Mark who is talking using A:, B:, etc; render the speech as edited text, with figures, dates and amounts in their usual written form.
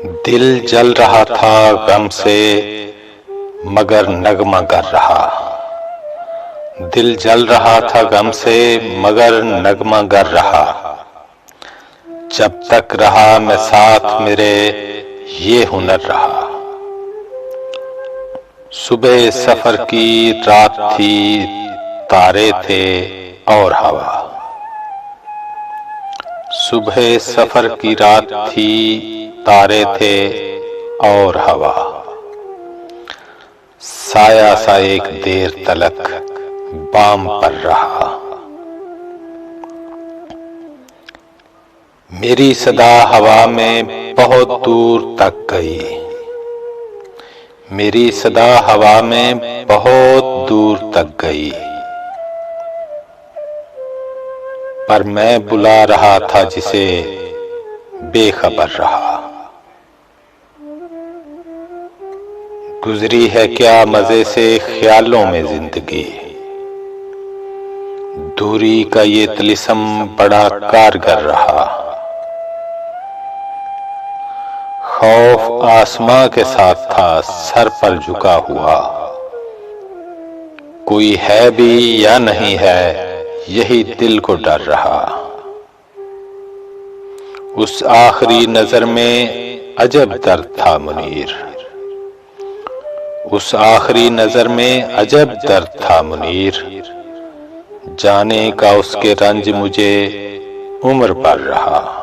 A: دل جل رہا تھا غم سے مگر نغمہ گر رہا، دل جل رہا تھا غم سے مگر نغمہ گر رہا، جب تک رہا میں ساتھ میرے یہ ہنر رہا۔ صبح سفر کی رات تھی، تارے تھے اور ہوا، صبح سفر کی رات تھی، تارے تھے اور ہوا، سایہ سا ایک دیر تلک بام پر رہا۔ میری صدا ہوا میں بہت دور تک گئی، میری صدا ہوا میں بہت دور تک گئی، پر میں بلا رہا تھا جسے بے خبر رہا۔ گزری ہے کیا مزے سے خیالوں میں زندگی، دوری کا یہ طلسم بڑا کارگر رہا۔ خوف آسماں کے ساتھ تھا سر پر جھکا ہوا، کوئی ہے بھی یا نہیں ہے یہی دل کو ڈر رہا۔ اس آخری نظر میں عجب درد تھا منیر، اس آخری نظر میں عجب درد تھا منیر، جانے کا اس کے رنج مجھے عمر بھر رہا۔